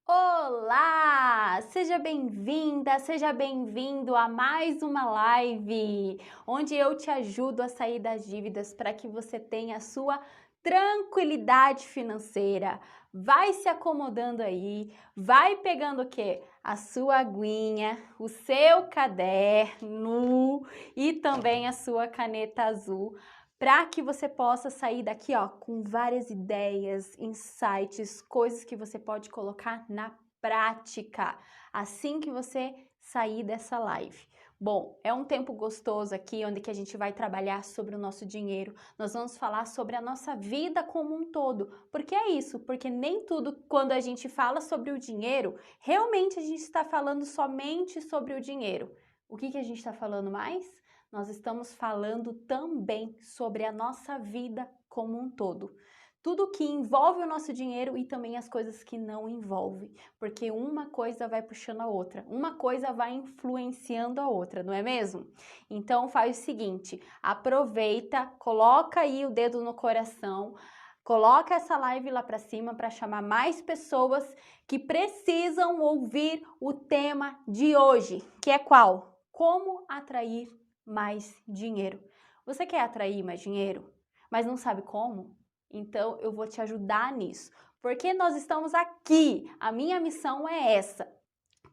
Olá! Seja bem-vinda, seja bem-vindo a mais uma live, onde eu te ajudo a sair das dívidas para que você tenha a sua tranquilidade financeira. Vai se acomodando aí, vai pegando o quê? A sua aguinha, o seu caderno e também a sua caneta azul, para que você possa sair daqui, ó, com várias ideias, insights, coisas que você pode colocar na prática, assim que você sair dessa live. Bom, é um tempo gostoso aqui, onde que a gente vai trabalhar sobre o nosso dinheiro. Nós vamos falar sobre a nossa vida como um todo. Porque é isso, porque nem tudo, quando a gente fala sobre o dinheiro, realmente a gente está falando somente sobre o dinheiro. O que a gente está falando mais? Nós estamos falando também sobre a nossa vida como um todo. Tudo que envolve o nosso dinheiro e também as coisas que não envolvem, porque uma coisa vai puxando a outra, uma coisa vai influenciando a outra, não é mesmo? Então faz o seguinte, aproveita, coloca aí o dedo no coração, coloca essa live lá para cima para chamar mais pessoas que precisam ouvir o tema de hoje, que é qual? Como atrair mais dinheiro. Você quer atrair mais dinheiro, mas não sabe como? Então eu vou te ajudar nisso. Porque nós estamos aqui. A minha missão é essa: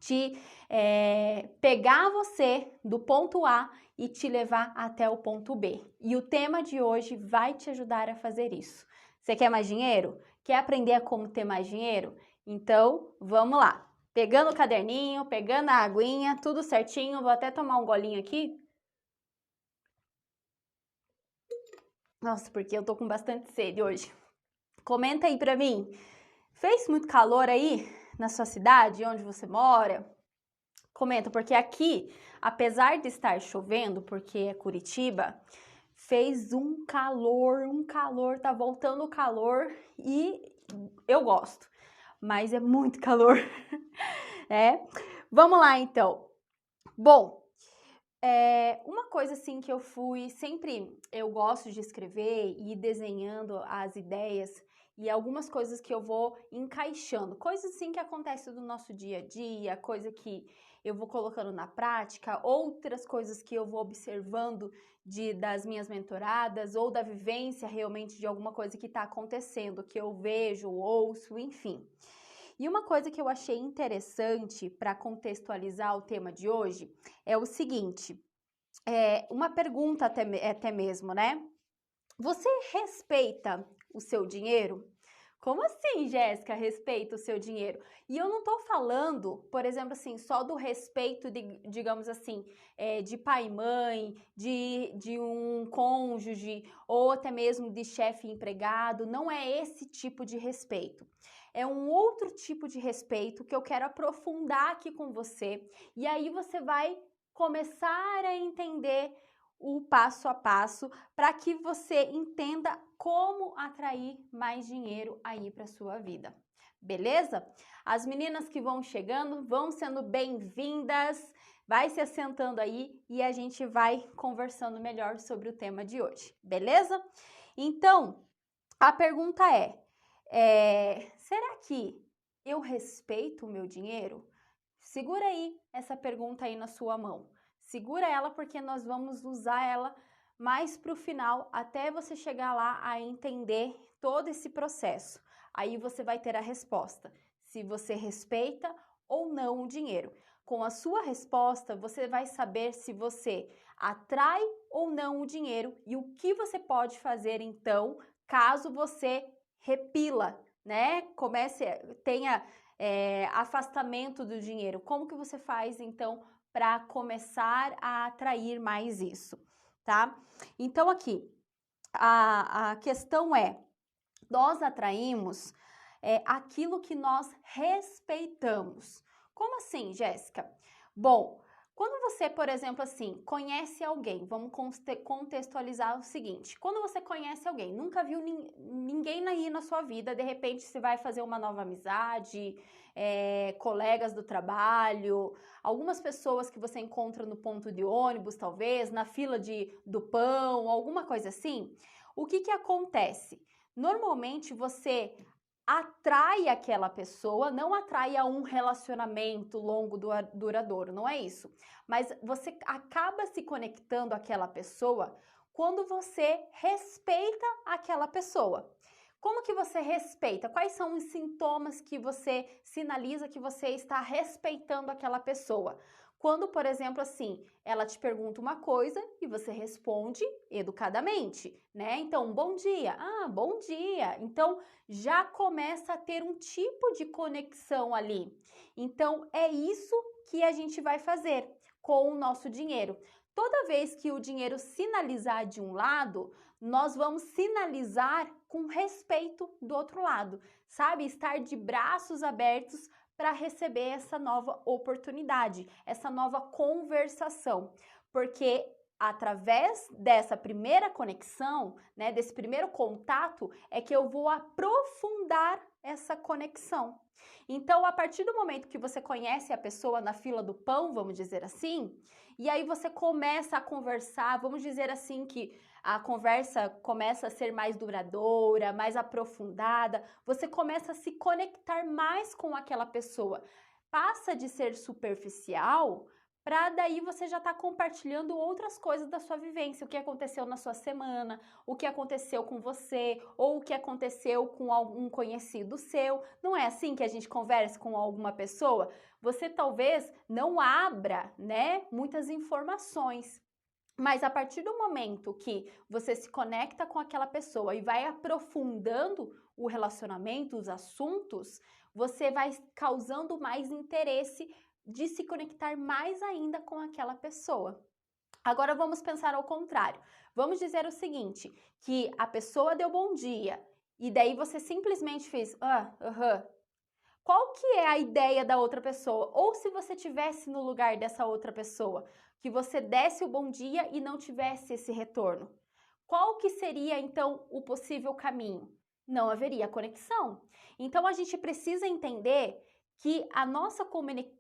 te pegar você do ponto A e te levar até o ponto B. E o tema de hoje vai te ajudar a fazer isso. Você quer mais dinheiro? Quer aprender a como ter mais dinheiro? Então vamos lá. Pegando o caderninho, pegando a aguinha, tudo certinho. Vou até tomar um golinho aqui. Nossa, porque eu tô com bastante sede hoje. Comenta aí pra mim. Fez muito calor aí na sua cidade, onde você mora? Comenta, porque aqui, apesar de estar chovendo, porque é Curitiba, fez um calor, tá voltando o calor e eu gosto, mas é muito calor. Vamos lá então. Bom, uma coisa assim que eu sempre eu gosto de escrever e ir desenhando as ideias e algumas coisas que eu vou encaixando, coisas assim que acontecem do nosso dia a dia, coisa que eu vou colocando na prática, outras coisas que eu vou observando das minhas mentoradas ou da vivência realmente de alguma coisa que está acontecendo, que eu vejo, ouço, enfim. E uma coisa que eu achei interessante para contextualizar o tema de hoje é o seguinte, uma pergunta até mesmo, né? Você respeita o seu dinheiro? Como assim, Jéssica, respeita o seu dinheiro? E eu não tô falando, por exemplo, assim, só do respeito, digamos assim, de pai e mãe, de um cônjuge, ou até mesmo de chefe e empregado. Não é esse tipo de respeito. É um outro tipo de respeito que eu quero aprofundar aqui com você. E aí você vai começar a entender o passo a passo para que você entenda como atrair mais dinheiro aí para sua vida. Beleza? As meninas que vão chegando vão sendo bem-vindas. Vai se assentando aí e a gente vai conversando melhor sobre o tema de hoje. Beleza? Então, a pergunta será que eu respeito o meu dinheiro? Segura aí essa pergunta aí na sua mão. Segura ela porque nós vamos usar ela mais para o final, até você chegar lá a entender todo esse processo. Aí você vai ter a resposta, se você respeita ou não o dinheiro. Com a sua resposta, você vai saber se você atrai ou não o dinheiro e o que você pode fazer então, caso você repila, né? Tenha afastamento do dinheiro. Como que você faz então para começar a atrair mais isso, tá? Então aqui, a questão nós atraímos aquilo que nós respeitamos. Como assim, Jéssica? Bom, quando você, por exemplo, assim, conhece alguém, vamos contextualizar o seguinte, quando você conhece alguém, nunca viu ninguém aí na sua vida, de repente você vai fazer uma nova amizade, colegas do trabalho, algumas pessoas que você encontra no ponto de ônibus, talvez, na fila do pão, alguma coisa assim, o que acontece? Normalmente você atrai aquela pessoa, não atrai a um relacionamento longo, duradouro, não é isso. Mas você acaba se conectando àquela pessoa quando você respeita aquela pessoa. Como que você respeita? Quais são os sintomas que você sinaliza que você está respeitando aquela pessoa? Quando, por exemplo, assim, ela te pergunta uma coisa e você responde educadamente, né? Então, bom dia. Ah, bom dia. Então, já começa a ter um tipo de conexão ali. Então, é isso que a gente vai fazer com o nosso dinheiro. Toda vez que o dinheiro sinalizar de um lado, nós vamos sinalizar com respeito do outro lado, sabe? Estar de braços abertos para receber essa nova oportunidade, essa nova conversação, porque através dessa primeira conexão, né, desse primeiro contato, é que eu vou aprofundar essa conexão. Então, a partir do momento que você conhece a pessoa na fila do pão, vamos dizer assim, e aí você começa a conversar, vamos dizer assim que a conversa começa a ser mais duradoura, mais aprofundada, você começa a se conectar mais com aquela pessoa. Passa de ser superficial para daí você já tá compartilhando outras coisas da sua vivência, o que aconteceu na sua semana, o que aconteceu com você, ou o que aconteceu com algum conhecido seu. Não é assim que a gente conversa com alguma pessoa? Você talvez não abra, né, muitas informações. Mas a partir do momento que você se conecta com aquela pessoa e vai aprofundando o relacionamento, os assuntos, você vai causando mais interesse de se conectar mais ainda com aquela pessoa. Agora vamos pensar ao contrário. Vamos dizer o seguinte, que a pessoa deu bom dia e daí você simplesmente fez Qual que é a ideia da outra pessoa? Ou se você tivesse no lugar dessa outra pessoa, que você desse o bom dia e não tivesse esse retorno. Qual que seria então o possível caminho? Não haveria conexão. Então a gente precisa entender que a nossa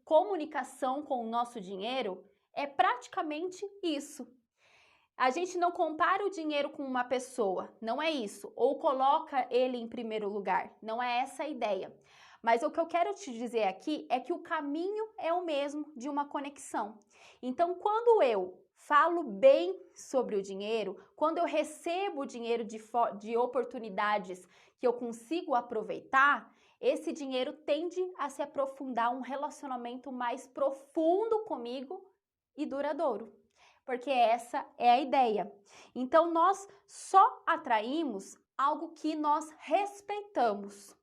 comunicação com o nosso dinheiro é praticamente isso. A gente não compara o dinheiro com uma pessoa, não é isso, ou coloca ele em primeiro lugar, não é essa a ideia. Mas o que eu quero te dizer aqui é que o caminho é o mesmo de uma conexão. Então, quando eu falo bem sobre o dinheiro, quando eu recebo o dinheiro de oportunidades que eu consigo aproveitar, esse dinheiro tende a se aprofundar um relacionamento mais profundo comigo e duradouro. Porque essa é a ideia. Então, nós só atraímos algo que nós respeitamos.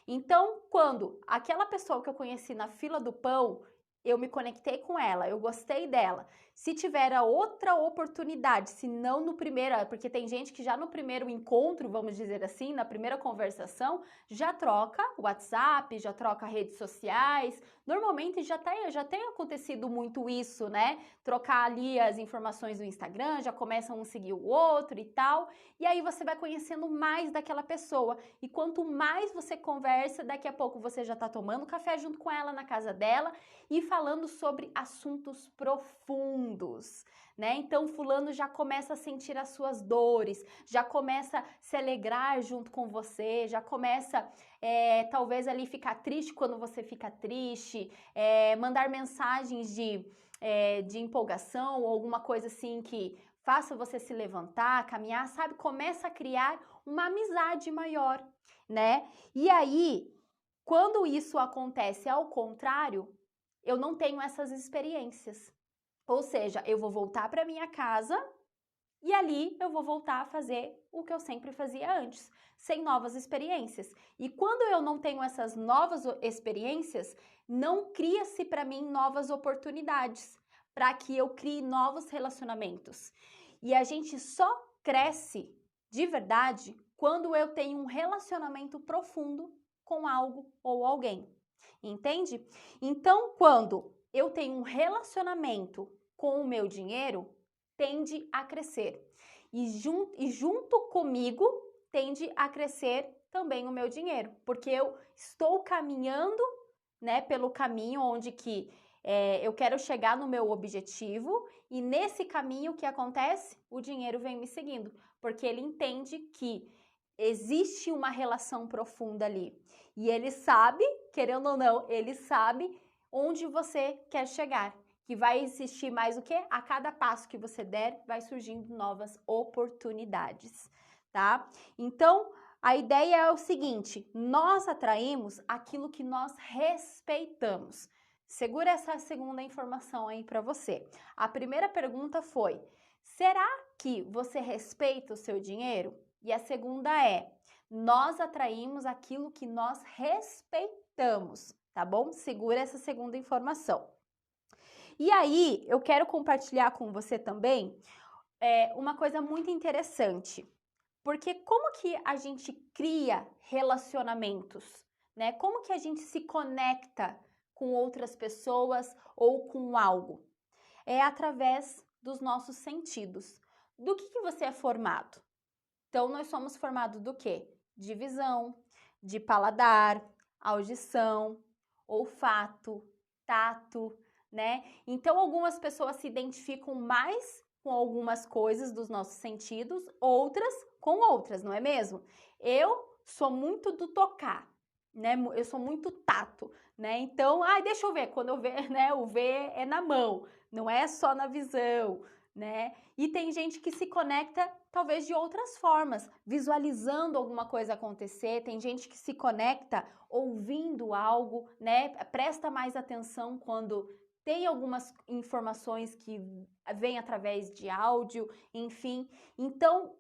Então, quando aquela pessoa que eu conheci na fila do pão, eu me conectei com ela, eu gostei dela. Se tiver a outra oportunidade, se não no primeiro, porque tem gente que já no primeiro encontro, vamos dizer assim, na primeira conversação, já troca WhatsApp, já troca redes sociais. Normalmente já tem acontecido muito isso, né? Trocar ali as informações do Instagram, já começam um seguir o outro e tal. E aí você vai conhecendo mais daquela pessoa. E quanto mais você conversa, daqui a pouco você já tá tomando café junto com ela na casa dela e falando sobre assuntos profundos, né? Então, fulano já começa a sentir as suas dores, já começa a se alegrar junto com você, já começa, talvez ali ficar triste quando você fica triste, mandar mensagens de empolgação ou alguma coisa assim que faça você se levantar, caminhar, sabe? Começa a criar uma amizade maior, né? E aí, quando isso acontece ao contrário, eu não tenho essas experiências. Ou seja, eu vou voltar para minha casa e ali eu vou voltar a fazer o que eu sempre fazia antes, sem novas experiências. E quando eu não tenho essas novas experiências, não cria-se para mim novas oportunidades para que eu crie novos relacionamentos. E a gente só cresce de verdade quando eu tenho um relacionamento profundo com algo ou alguém. Entende? Então, quando eu tenho um relacionamento com o meu dinheiro, tende a crescer. E junto comigo, tende a crescer também o meu dinheiro, porque eu estou caminhando, né, pelo caminho onde que eu quero chegar no meu objetivo e nesse caminho o que acontece? O dinheiro vem me seguindo, porque ele entende que existe uma relação profunda ali. E ele sabe, querendo ou não, ele sabe onde você quer chegar. Que vai existir mais o quê? A cada passo que você der, vai surgindo novas oportunidades, tá? Então, a ideia é o seguinte, nós atraímos aquilo que nós respeitamos. Segura essa segunda informação aí para você. A primeira pergunta foi, será que você respeita o seu dinheiro? E a segunda é, nós atraímos aquilo que nós respeitamos, tá bom? Segura essa segunda informação. E aí, eu quero compartilhar com você também uma coisa muito interessante. Porque como que a gente cria relacionamentos, né? Como que a gente se conecta com outras pessoas ou com algo? É através dos nossos sentidos. Do que você é formado? Então, nós somos formados do quê? De visão, de paladar, audição, olfato, tato, né? Então, algumas pessoas se identificam mais com algumas coisas dos nossos sentidos, outras com outras, não é mesmo? Eu sou muito do tocar, né? Eu sou muito tato, né? Então, deixa eu ver, quando eu ver, né? O ver é na mão, não é só na visão, né? E tem gente que se conecta talvez de outras formas, visualizando alguma coisa acontecer, tem gente que se conecta ouvindo algo, né? Presta mais atenção quando tem algumas informações que vêm através de áudio, enfim. Então,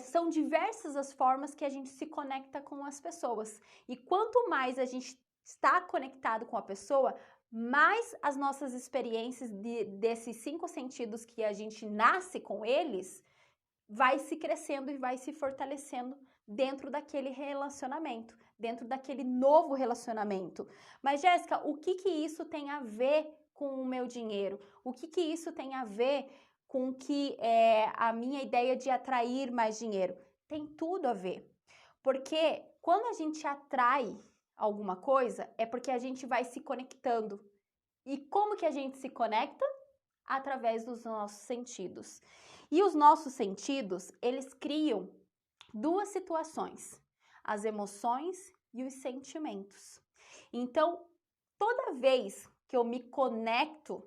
são diversas as formas que a gente se conecta com as pessoas. E quanto mais a gente está conectado com a pessoa, mais as nossas experiências desses 5 sentidos que a gente nasce com eles, vai se crescendo e vai se fortalecendo dentro daquele relacionamento, dentro daquele novo relacionamento. Mas, Jéssica, o que isso tem a ver com o meu dinheiro? O que isso tem a ver com a minha ideia de atrair mais dinheiro? Tem tudo a ver. Porque quando a gente atrai alguma coisa, é porque a gente vai se conectando. E como que a gente se conecta? Através dos nossos sentidos. E os nossos sentidos, eles criam 2 situações, as emoções e os sentimentos. Então, toda vez que eu me conecto,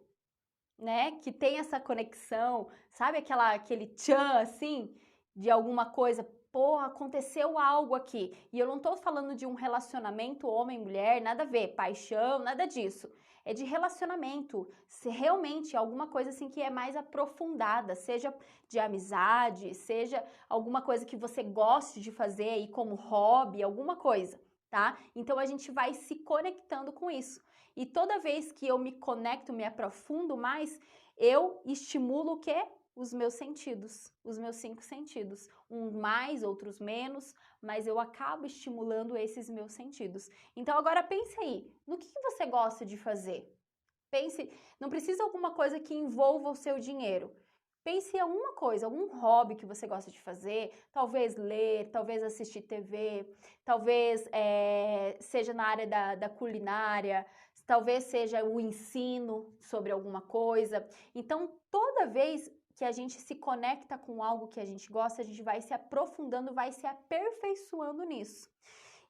né, que tem essa conexão, sabe aquele tchan assim, de alguma coisa, pô, aconteceu algo aqui. E eu não tô falando de um relacionamento homem-mulher, nada a ver, paixão, nada disso. É de relacionamento, se realmente alguma coisa assim que é mais aprofundada, seja de amizade, seja alguma coisa que você goste de fazer aí como hobby, alguma coisa, tá? Então a gente vai se conectando com isso. E toda vez que eu me conecto, me aprofundo mais, eu estimulo o quê? Os meus sentidos, os meus 5 sentidos. Uns mais, outros menos, mas eu acabo estimulando esses meus sentidos. Então agora pense aí, no que você gosta de fazer? Pense, não precisa alguma coisa que envolva o seu dinheiro. Pense em alguma coisa, algum hobby que você gosta de fazer, talvez ler, talvez assistir TV, talvez seja na área da culinária, talvez seja o ensino sobre alguma coisa. Então, toda vez que a gente se conecta com algo que a gente gosta, a gente vai se aprofundando, vai se aperfeiçoando nisso.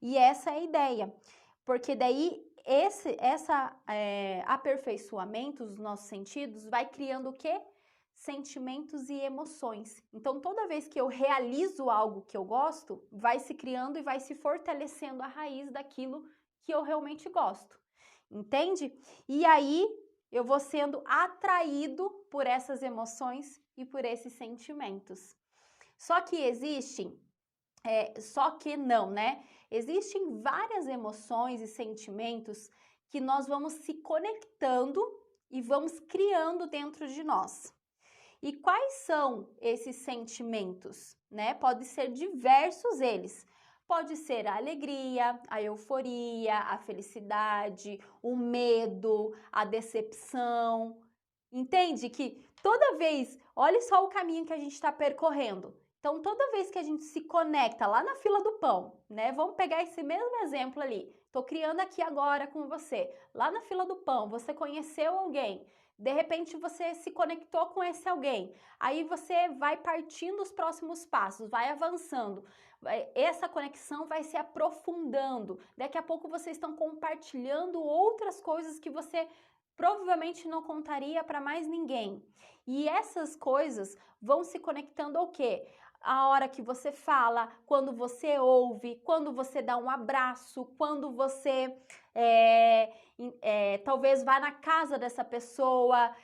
E essa é a ideia, porque daí esse aperfeiçoamento dos nossos sentidos vai criando o quê? Sentimentos e emoções. Então, toda vez que eu realizo algo que eu gosto, vai se criando e vai se fortalecendo a raiz daquilo que eu realmente gosto. Entende? E aí, eu vou sendo atraído por essas emoções e por esses sentimentos. Só que não, né? Existem várias emoções e sentimentos que nós vamos se conectando e vamos criando dentro de nós. E quais são esses sentimentos, né? Pode ser diversos eles. Pode ser a alegria, a euforia, a felicidade, o medo, a decepção. Entende que toda vez, olha só o caminho que a gente está percorrendo. Então, toda vez que a gente se conecta lá na fila do pão, né? Vamos pegar esse mesmo exemplo ali. Tô criando aqui agora com você. Lá na fila do pão, você conheceu alguém. De repente, você se conectou com esse alguém. Aí você vai partindo os próximos passos, vai avançando. essa conexão vai se aprofundando. Daqui a pouco vocês estão compartilhando outras coisas que você provavelmente não contaria para mais ninguém. E essas coisas vão se conectando ao quê? A hora que você fala, quando você ouve, quando você dá um abraço, quando você talvez vá na casa dessa pessoa,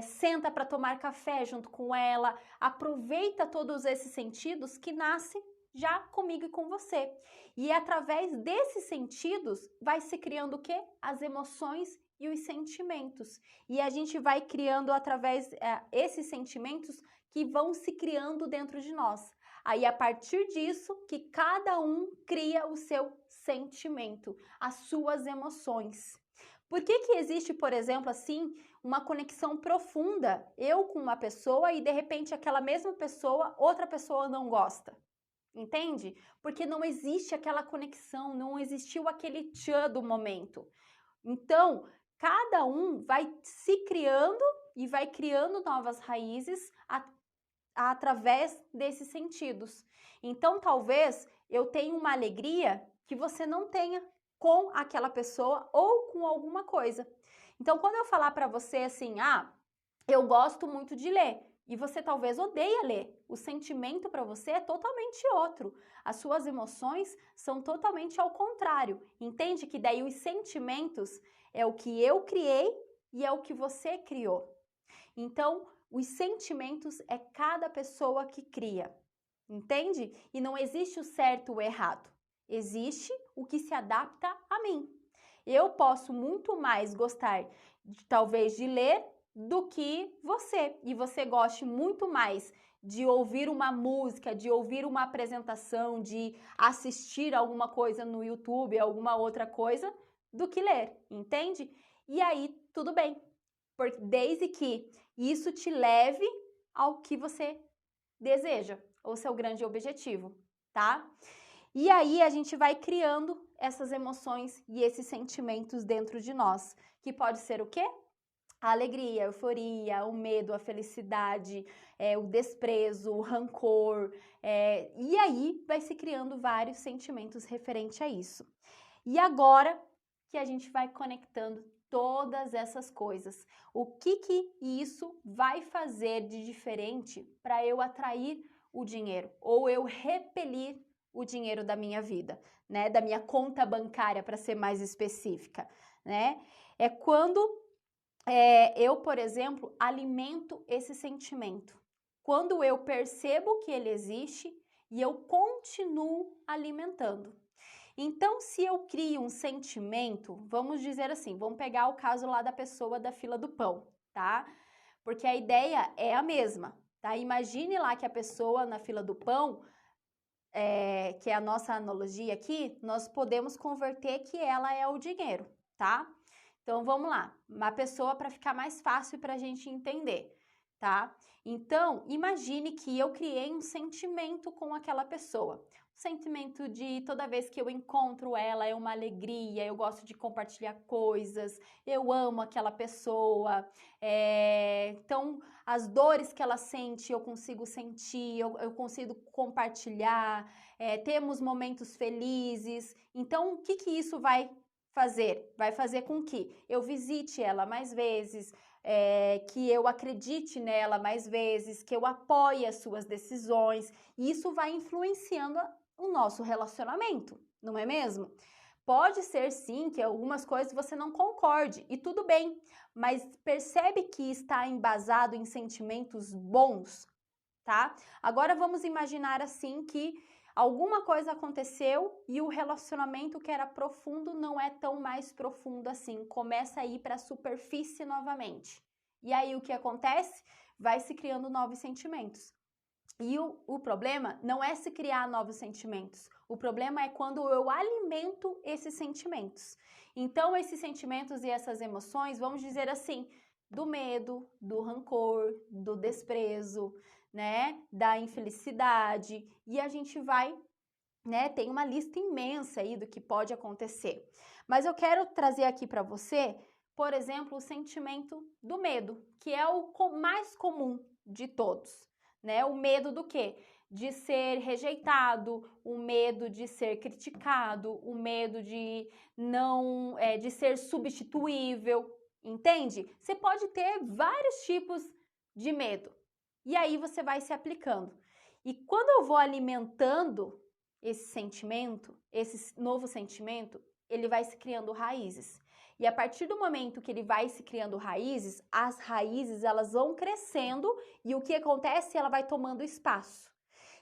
senta para tomar café junto com ela, aproveita todos esses sentidos que nascem já comigo e com você. E através desses sentidos vai se criando o quê? As emoções e os sentimentos. E a gente vai criando através esses sentimentos que vão se criando dentro de nós. Aí, a partir disso, que cada um cria o seu sentimento, as suas emoções. Por que existe, por exemplo, assim, uma conexão profunda, eu com uma pessoa e, de repente, aquela mesma pessoa, outra pessoa não gosta? Entende? Porque não existe aquela conexão, não existiu aquele tchan do momento. Então, cada um vai se criando e vai criando novas raízes através desses sentidos. Então, talvez eu tenha uma alegria que você não tenha com aquela pessoa ou com alguma coisa. Então, quando eu falar para você assim, eu gosto muito de ler, e você talvez odeia ler, o sentimento para você é totalmente outro. As suas emoções são totalmente ao contrário. Entende que daí os sentimentos é o que eu criei e é o que você criou. Então, os sentimentos é cada pessoa que cria, entende? E não existe o certo ou o errado, existe o que se adapta a mim. Eu posso muito mais gostar, talvez, de ler do que você, e você goste muito mais de ouvir uma música, de ouvir uma apresentação, de assistir alguma coisa no YouTube, alguma outra coisa, do que ler, entende? E aí, tudo bem, desde que isso te leve ao que você deseja, ou seu grande objetivo, tá? E aí a gente vai criando essas emoções e esses sentimentos dentro de nós, que pode ser o quê? A alegria, a euforia, o medo, a felicidade, o desprezo, o rancor, e aí vai se criando vários sentimentos referente a isso. E agora que a gente vai conectando todas essas coisas, o que isso vai fazer de diferente para eu atrair o dinheiro ou eu repelir o dinheiro da minha vida, né? Da minha conta bancária, para ser mais específica, né? É quando eu, por exemplo, alimento esse sentimento. Quando eu percebo que ele existe e eu continuo alimentando. Então, se eu crio um sentimento, vamos dizer assim, vamos pegar o caso lá da pessoa da fila do pão, tá? Porque a ideia é a mesma, tá? Imagine lá que a pessoa na fila do pão, que é a nossa analogia aqui, nós podemos converter que ela é o dinheiro, tá? Então, vamos lá, uma pessoa para ficar mais fácil para a gente entender, tá? Então, imagine que eu criei um sentimento com aquela pessoa. O sentimento de toda vez que eu encontro ela é uma alegria, eu gosto de compartilhar coisas, eu amo aquela pessoa. Então, as dores que ela sente, eu consigo sentir, eu consigo compartilhar, temos momentos felizes. Então, o que isso vai fazer? Vai fazer com que eu visite ela mais vezes, que eu acredite nela mais vezes, que eu apoie as suas decisões, e isso vai influenciando o nosso relacionamento, não é mesmo? Pode ser sim que algumas coisas você não concorde, e tudo bem, mas percebe que está embasado em sentimentos bons, tá? Agora vamos imaginar assim que alguma coisa aconteceu e o relacionamento que era profundo não é tão mais profundo assim, começa a ir para a superfície novamente. E aí o que acontece? Vai se criando novos sentimentos. E o problema não é se criar novos sentimentos, o problema é quando eu alimento esses sentimentos. Então, esses sentimentos e essas emoções, vamos dizer assim, do medo, do rancor, do desprezo, né, da infelicidade, e a gente vai, né, tem uma lista imensa aí do que pode acontecer. Mas eu quero trazer aqui para você, por exemplo, o sentimento do medo, que é o mais comum de todos, né? O medo do quê? de ser rejeitado, o medo de ser criticado, o medo de não, de ser substituível, entende? Você pode ter vários tipos de medo. E aí você vai se aplicando. E quando eu vou alimentando esse sentimento, esse novo sentimento, ele vai se criando raízes. E a partir do momento que ele vai se criando raízes, as raízes elas vão crescendo e o que acontece? Ela vai tomando espaço.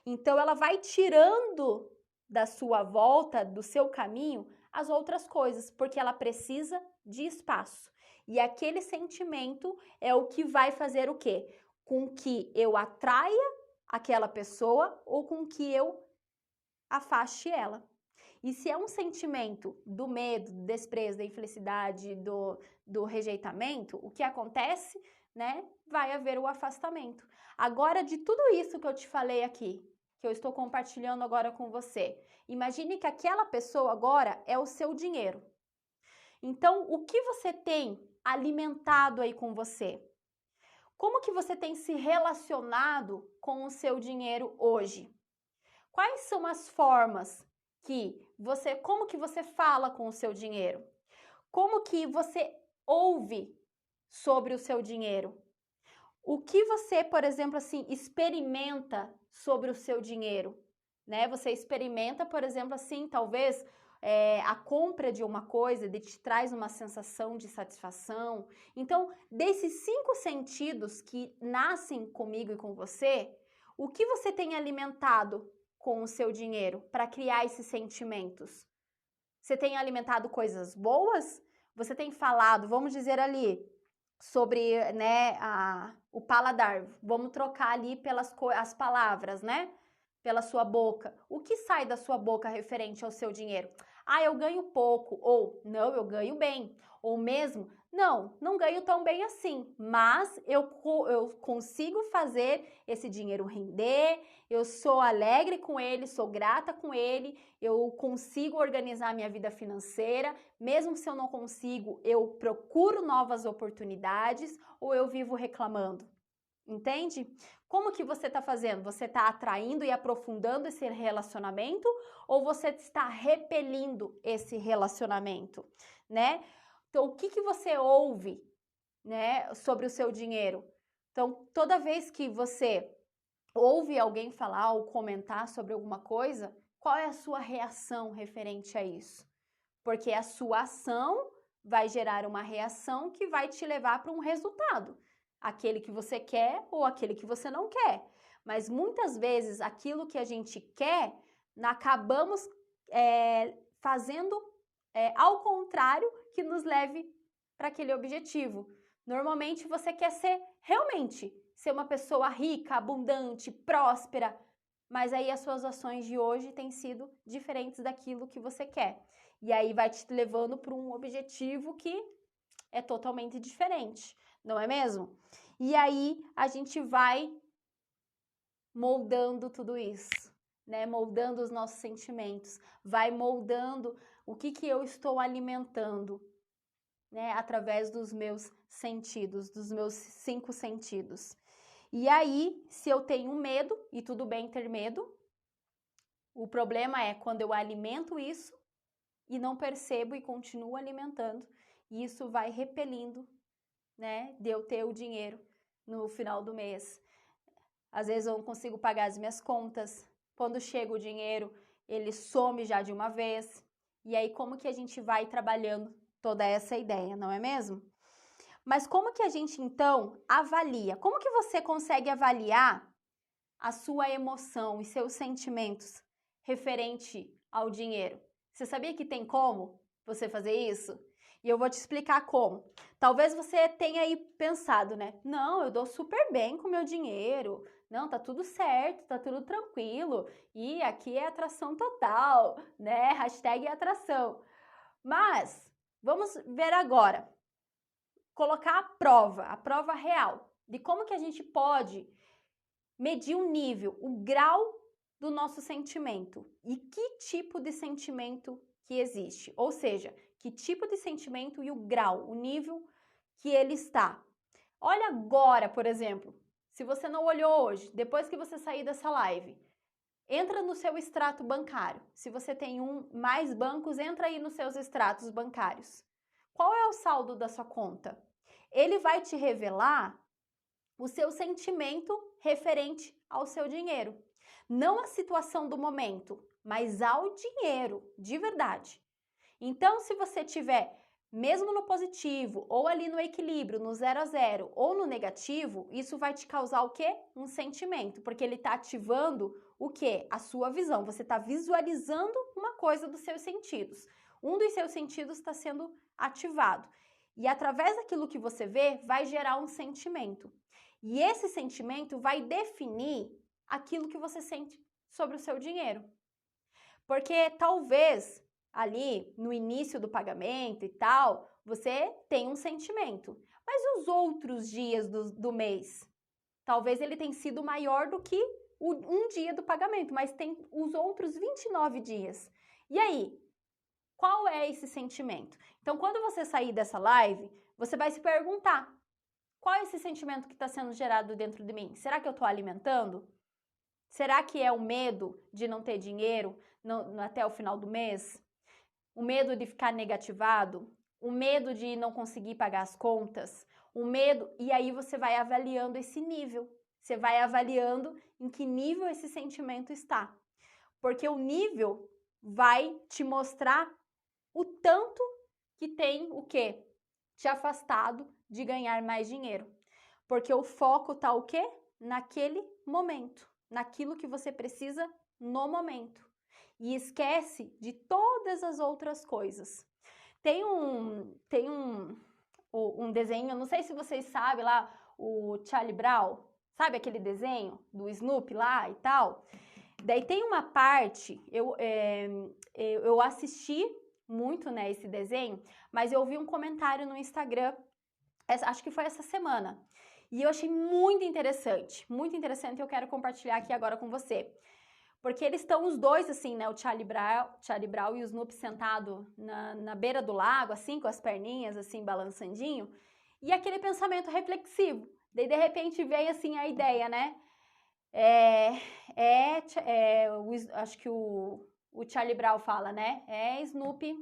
Então ela vai tirando da sua volta, do seu caminho, as outras coisas, porque ela precisa de espaço. E aquele sentimento é o que vai fazer o quê? Com que eu atraia aquela pessoa ou com que eu afaste ela. E se é um sentimento do medo, do desprezo, da infelicidade, do rejeitamento, o que acontece, né? Vai haver o afastamento. Agora, de tudo isso que eu te falei aqui, que eu estou compartilhando agora com você, imagine que aquela pessoa agora é o seu dinheiro. Então, o que você tem alimentado aí com você? Como que você tem se relacionado com o seu dinheiro hoje? Quais são as formas como que você fala com o seu dinheiro? Como que você ouve sobre o seu dinheiro? O que você, por exemplo, assim, experimenta sobre o seu dinheiro, né? Você experimenta, por exemplo, assim, talvez a compra de uma coisa te traz uma sensação de satisfação. Então, desses 5 sentidos que nascem comigo e com você, o que você tem alimentado com o seu dinheiro para criar esses sentimentos? Você tem alimentado coisas boas? Você tem falado, vamos dizer ali, sobre, né, o paladar. Vamos trocar ali as palavras, né? Pela sua boca. O que sai da sua boca referente ao seu dinheiro? Ah, eu ganho pouco. Ou, não, eu ganho bem. Ou mesmo, não ganho tão bem assim, mas eu consigo fazer esse dinheiro render, eu sou alegre com ele, sou grata com ele, eu consigo organizar minha vida financeira, mesmo se eu não consigo, eu procuro novas oportunidades ou eu vivo reclamando. Entende? Como que você está fazendo? Você está atraindo e aprofundando esse relacionamento ou você está repelindo esse relacionamento, né? Então, o que você ouve, né, sobre o seu dinheiro? Então, toda vez que você ouve alguém falar ou comentar sobre alguma coisa, qual é a sua reação referente a isso? Porque a sua ação vai gerar uma reação que vai te levar para um resultado. Aquele que você quer ou aquele que você não quer. Mas muitas vezes aquilo que a gente quer, acabamos fazendo ao contrário que nos leve para aquele objetivo. Normalmente você quer realmente ser uma pessoa rica, abundante, próspera, mas aí as suas ações de hoje têm sido diferentes daquilo que você quer. E aí vai te levando para um objetivo que é totalmente diferente, não é mesmo? E aí a gente vai moldando tudo isso, né? Moldando os nossos sentimentos, vai moldando o que eu estou alimentando, né? Através dos meus sentidos, dos meus 5 sentidos. E aí, se eu tenho medo, e tudo bem ter medo, o problema é quando eu alimento isso e não percebo e continuo alimentando, e isso vai repelindo, né, de eu ter o dinheiro no final do mês. Às vezes eu não consigo pagar as minhas contas, quando chega o dinheiro, ele some já de uma vez. E aí como que a gente vai trabalhando toda essa ideia, não é mesmo? Mas como que a gente então avalia? Como que você consegue avaliar a sua emoção e seus sentimentos referente ao dinheiro? Você sabia que tem como você fazer isso? E eu vou te explicar como. Talvez você tenha aí pensado, né? Não, eu dou super bem com o meu dinheiro. Não, tá tudo certo, tá tudo tranquilo. E aqui é atração total, né? Hashtag atração. Mas, vamos ver agora. Colocar a prova real, de como que a gente pode medir o nível, o grau do nosso sentimento e que tipo de sentimento que existe, ou seja, que tipo de sentimento e o grau, o nível que ele está. Olha agora, por exemplo, se você não olhou hoje, depois que você sair dessa live, Entra no seu extrato bancário. Se você tem mais bancos, entra aí nos seus extratos bancários. Qual é o saldo da sua conta? Ele vai te revelar o seu sentimento referente ao seu dinheiro. Não a situação do momento, mas ao dinheiro, de verdade. Então, se você tiver mesmo no positivo, ou ali no equilíbrio, no 0 a 0, ou no negativo, isso vai te causar o quê? Um sentimento, porque ele está ativando o quê? A sua visão. Você está visualizando uma coisa dos seus sentidos. Um dos seus sentidos está sendo ativado. E através daquilo que você vê, vai gerar um sentimento. E esse sentimento vai definir aquilo que você sente sobre o seu dinheiro. Porque talvez ali no início do pagamento e tal, você tem um sentimento. Mas os outros dias do mês? Talvez ele tenha sido maior do que um dia do pagamento, mas tem os outros 29 dias. E aí? Qual é esse sentimento? Então, quando você sair dessa live, você vai se perguntar: qual é esse sentimento que está sendo gerado dentro de mim? Será que eu estou alimentando? Será que é o medo de não ter dinheiro até o final do mês? O medo de ficar negativado? O medo de não conseguir pagar as contas? O medo... E aí você vai avaliando esse nível. Você vai avaliando em que nível esse sentimento está. Porque o nível vai te mostrar o tanto que tem o quê? Te afastado de ganhar mais dinheiro. Porque o foco está o quê? Naquele momento. Naquilo que você precisa no momento. E esquece de todas as outras coisas. Tem um desenho, não sei se vocês sabem lá, o Charlie Brown, sabe aquele desenho do Snoopy lá e tal? Daí tem uma parte, eu assisti muito, né, esse desenho, mas eu vi um comentário no Instagram, acho que foi essa semana, e eu achei muito interessante, e eu quero compartilhar aqui agora com você. Porque eles estão os dois, assim, né, o Charlie Brown e o Snoopy sentado na beira do lago, assim, com as perninhas, assim, balançandinho, e aquele pensamento reflexivo. Daí, de repente, vem, assim, a ideia, né, acho que o Charlie Brown fala, né, Snoopy,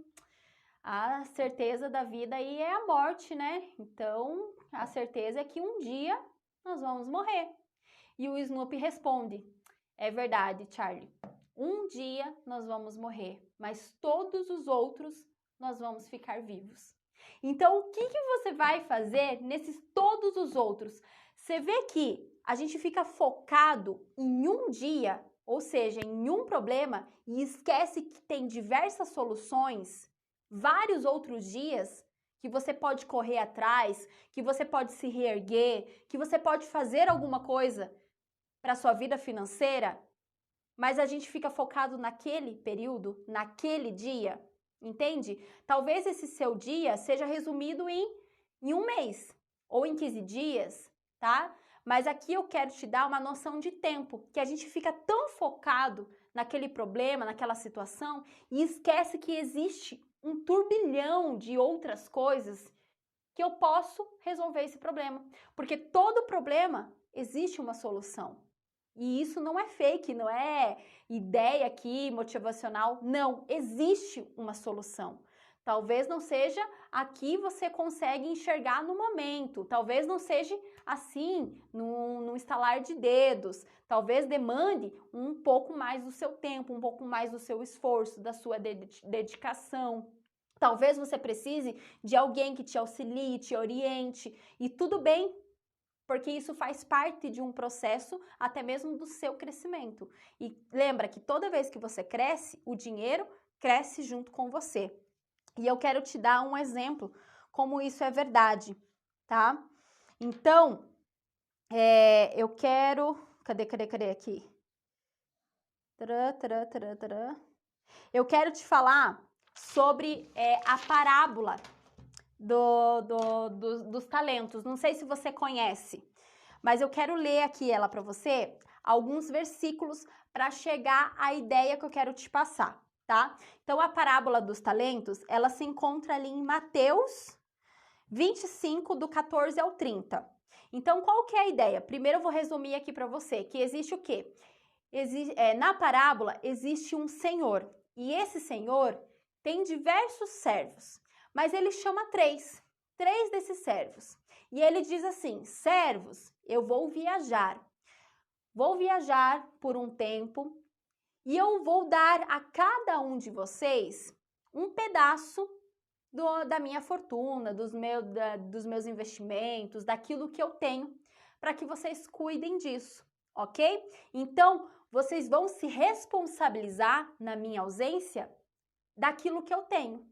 a certeza da vida aí é a morte, né, então, a certeza é que um dia nós vamos morrer. E o Snoopy responde: é verdade, Charlie. Um dia nós vamos morrer, mas todos os outros nós vamos ficar vivos. Então, o que você vai fazer nesses todos os outros? Você vê que a gente fica focado em um dia, ou seja, em um problema, e esquece que tem diversas soluções, vários outros dias que você pode correr atrás, que você pode se reerguer, que você pode fazer alguma coisa para a sua vida financeira, mas a gente fica focado naquele período, naquele dia, entende? Talvez esse seu dia seja resumido em um mês ou em 15 dias, tá? Mas aqui eu quero te dar uma noção de tempo, que a gente fica tão focado naquele problema, naquela situação, e esquece que existe um turbilhão de outras coisas que eu posso resolver esse problema. Porque todo problema existe uma solução. E isso não é fake, não é ideia aqui motivacional. Não, existe uma solução. Talvez não seja aqui você consegue enxergar no momento. Talvez não seja assim, num estalar de dedos. Talvez demande um pouco mais do seu tempo, um pouco mais do seu esforço, da sua dedicação. Talvez você precise de alguém que te auxilie, te oriente. E tudo bem, porque isso faz parte de um processo até mesmo do seu crescimento. E lembra que toda vez que você cresce, o dinheiro cresce junto com você. E eu quero te dar um exemplo como isso é verdade, tá? Então, eu quero... Cadê aqui? Eu quero te falar sobre a parábola dos talentos. Não sei se você conhece, mas eu quero ler aqui ela para você, alguns versículos para chegar à ideia que eu quero te passar, tá? Então, a parábola dos talentos, ela se encontra ali em Mateus 25, do 14 ao 30. Então, qual que é a ideia? Primeiro eu vou resumir aqui para você, que existe o quê? na parábola existe um senhor, e esse senhor tem diversos servos, mas ele chama três desses servos. E ele diz assim: servos, eu vou viajar por um tempo e eu vou dar a cada um de vocês um pedaço da minha fortuna, dos meus investimentos, daquilo que eu tenho, para que vocês cuidem disso, ok? Então, vocês vão se responsabilizar na minha ausência daquilo que eu tenho,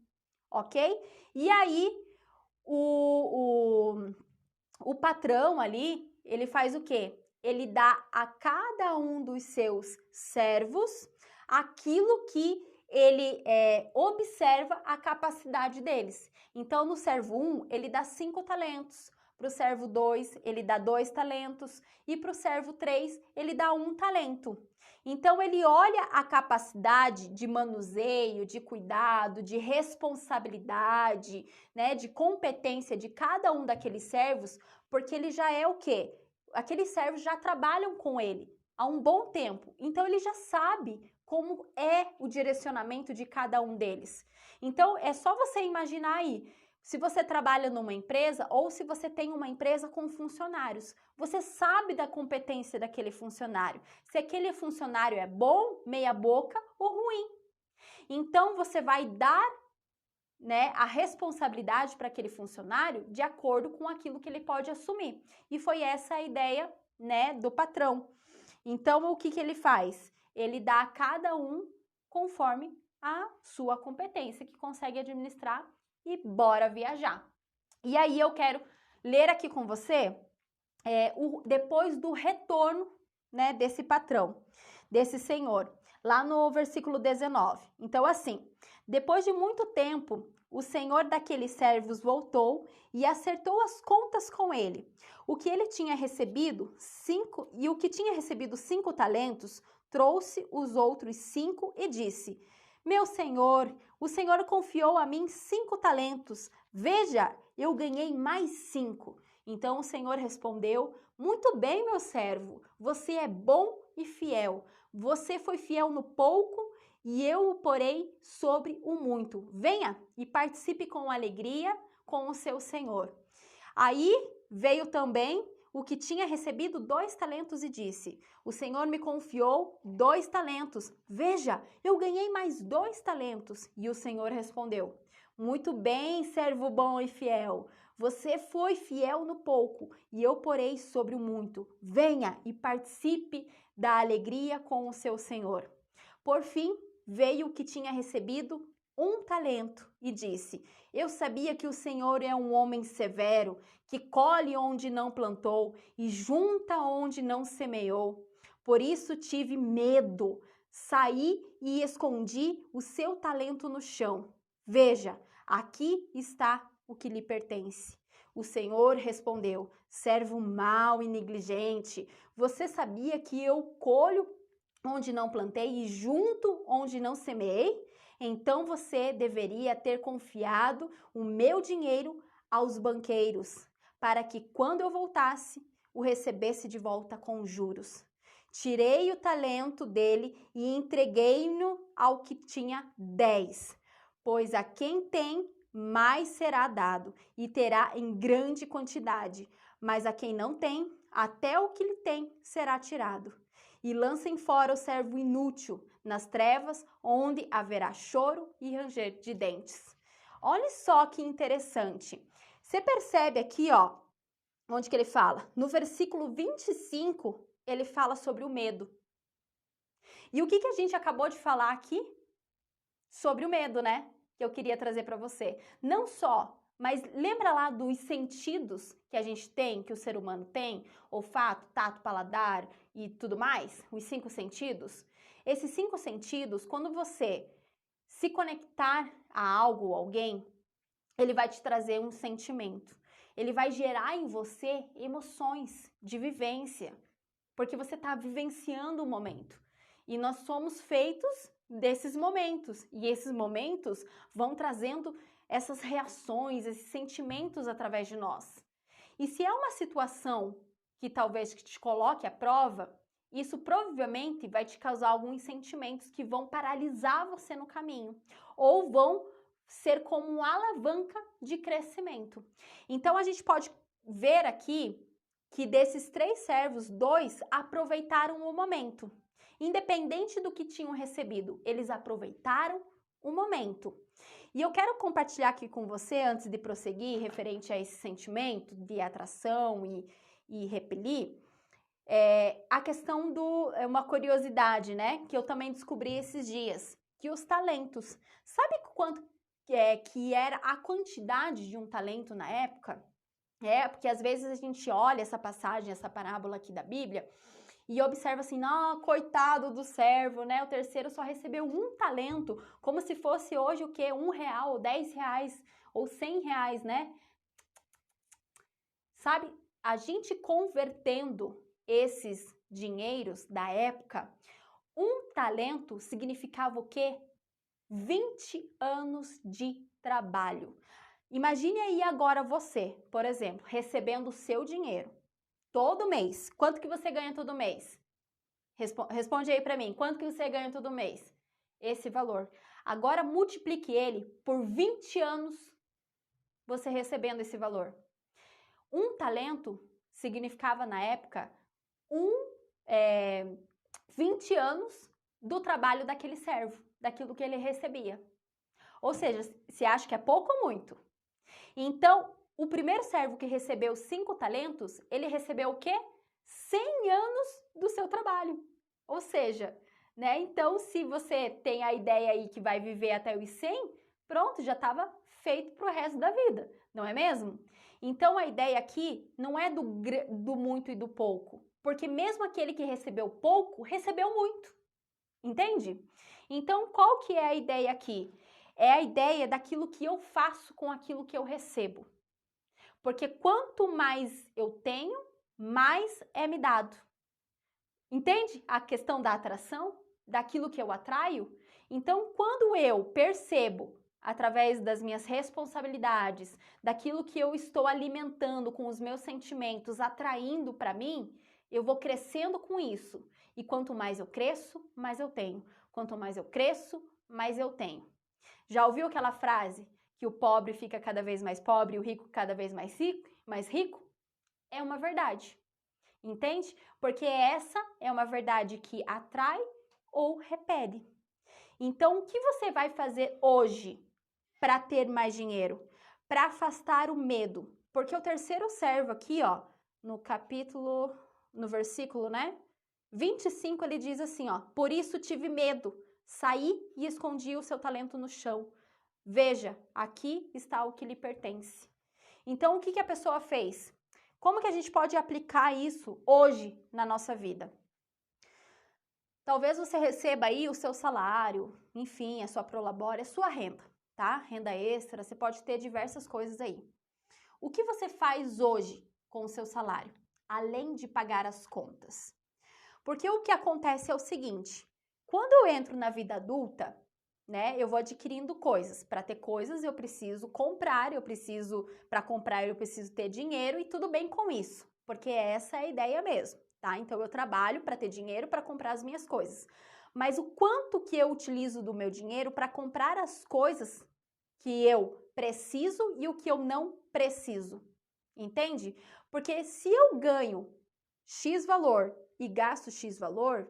ok? E aí, o patrão ali, ele faz o quê? Ele dá a cada um dos seus servos aquilo que ele observa a capacidade deles. Então, no servo 1, ele dá 5 talentos. Para o servo 2, ele dá 2 talentos. E para o servo 3, ele dá 1 talento. Então, ele olha a capacidade de manuseio, de cuidado, de responsabilidade, né, de competência de cada um daqueles servos, porque ele já é o quê? Aqueles servos já trabalham com ele há um bom tempo. Então, ele já sabe como é o direcionamento de cada um deles. Então, é só você imaginar aí, se você trabalha numa empresa ou se você tem uma empresa com funcionários, você sabe da competência daquele funcionário. Se aquele funcionário é bom, meia boca ou ruim. Então, você vai dar, né, a responsabilidade para aquele funcionário de acordo com aquilo que ele pode assumir. E foi essa a ideia, né, do patrão. Então, o que ele faz? Ele dá a cada um conforme a sua competência, que consegue administrar, e bora viajar. E aí eu quero ler aqui com você depois do retorno, né, desse patrão, desse senhor, lá no versículo 19. Então, assim, depois de muito tempo, o senhor daqueles servos voltou e acertou as contas com ele. O que tinha recebido 5 talentos, trouxe os outros 5 e disse: meu senhor, o senhor confiou a mim 5 talentos. Veja, eu ganhei mais 5. Então o senhor respondeu: muito bem, meu servo, você é bom e fiel. Você foi fiel no pouco e eu o porei sobre o muito. Venha e participe com alegria com o seu senhor. Aí veio também o que tinha recebido 2 talentos e disse: o senhor me confiou 2 talentos. Veja, eu ganhei mais 2 talentos. E o senhor respondeu: muito bem, servo bom e fiel. Você foi fiel no pouco e eu porei sobre o muito. Venha e participe da alegria com o seu senhor. Por fim, veio o que tinha recebido 1 talento e disse: eu sabia que o Senhor é um homem severo, que colhe onde não plantou e junta onde não semeou. Por isso tive medo, saí e escondi o seu talento no chão. Veja, aqui está o que lhe pertence. O Senhor respondeu: servo mau e negligente, você sabia que eu colho onde não plantei e junto onde não semeei? Então você deveria ter confiado o meu dinheiro aos banqueiros, para que quando eu voltasse, o recebesse de volta com juros. Tirei o talento dele e entreguei-no ao que tinha 10, pois a quem tem, mais será dado e terá em grande quantidade, mas a quem não tem, até o que lhe tem será tirado. E lancem fora o servo inútil nas trevas, onde haverá choro e ranger de dentes. Olha só que interessante. Você percebe aqui, ó, onde que ele fala? No versículo 25, ele fala sobre o medo. E o que a gente acabou de falar aqui? Sobre o medo, né? Que eu queria trazer para você. Não só, mas lembra lá dos sentidos que a gente tem, que o ser humano tem? Olfato, tato, paladar e tudo mais? Os 5 sentidos? Esses 5 sentidos, quando você se conectar a algo ou alguém, ele vai te trazer um sentimento. Ele vai gerar em você emoções de vivência, porque você está vivenciando o momento. E nós somos feitos desses momentos, e esses momentos vão trazendo essas reações, esses sentimentos através de nós. E se é uma situação que talvez te coloque à prova, isso provavelmente vai te causar alguns sentimentos que vão paralisar você no caminho ou vão ser como uma alavanca de crescimento. Então a gente pode ver aqui que desses 3 servos, 2 aproveitaram o momento. Independente do que tinham recebido, eles aproveitaram o momento. E eu quero compartilhar aqui com você, antes de prosseguir, referente a esse sentimento de atração e repelir, a questão uma curiosidade, né, que eu também descobri esses dias, que os talentos, sabe quanto que era a quantidade de um talento na época? Porque às vezes a gente olha essa passagem, essa parábola aqui da Bíblia, e observa assim, não, coitado do servo, né? O terceiro só recebeu 1 talento, como se fosse hoje o quê? R$1, ou R$10, ou R$100, né? Sabe, a gente convertendo esses dinheiros da época, 1 talento significava o quê? 20 anos de trabalho. Imagine aí agora você, por exemplo, recebendo o seu dinheiro todo mês. Quanto que você ganha todo mês? Responde aí para mim, quanto que você ganha todo mês? Esse valor. Agora multiplique ele por 20 anos você recebendo esse valor. 1 talento significava na época 20 anos do trabalho daquele servo, daquilo que ele recebia. Ou seja, você acha que é pouco ou muito? Então, o primeiro servo que recebeu 5 talentos, ele recebeu o quê? 100 anos do seu trabalho. Ou seja, né? Então, se você tem a ideia aí que vai viver até os 100, pronto, já estava feito para o resto da vida, não é mesmo? Então, a ideia aqui não é do muito e do pouco, porque mesmo aquele que recebeu pouco, recebeu muito, entende? Então, qual que é a ideia aqui? É a ideia daquilo que eu faço com aquilo que eu recebo. Porque quanto mais eu tenho, mais é me dado. Entende a questão da atração? Daquilo que eu atraio? Então, quando eu percebo, através das minhas responsabilidades, daquilo que eu estou alimentando com os meus sentimentos, atraindo para mim, eu vou crescendo com isso. E quanto mais eu cresço, mais eu tenho. Quanto mais eu cresço, mais eu tenho. Já ouviu aquela frase que o pobre fica cada vez mais pobre e o rico cada vez mais rico? É uma verdade, entende? Porque essa é uma verdade que atrai ou repele. Então, o que você vai fazer hoje para ter mais dinheiro? Para afastar o medo. Porque o terceiro servo aqui, ó, no versículo, né? 25, ele diz assim, ó, por isso tive medo, saí e escondi o seu talento no chão. Veja, aqui está o que lhe pertence. Então, o que a pessoa fez? Como que a gente pode aplicar isso hoje na nossa vida? Talvez você receba aí o seu salário, enfim, a sua prolabore, a sua renda, tá? Renda extra, você pode ter diversas coisas aí. O que você faz hoje com o seu salário, além de pagar as contas? Porque o que acontece é o seguinte, quando eu entro na vida adulta, né, eu vou adquirindo coisas. Para ter coisas, eu preciso comprar, para comprar, eu preciso ter dinheiro e tudo bem com isso, porque essa é a ideia mesmo, tá? Então, eu trabalho para ter dinheiro para comprar as minhas coisas. Mas o quanto que eu utilizo do meu dinheiro para comprar as coisas que eu preciso e o que eu não preciso, entende? Porque se eu ganho X valor e gasto X valor,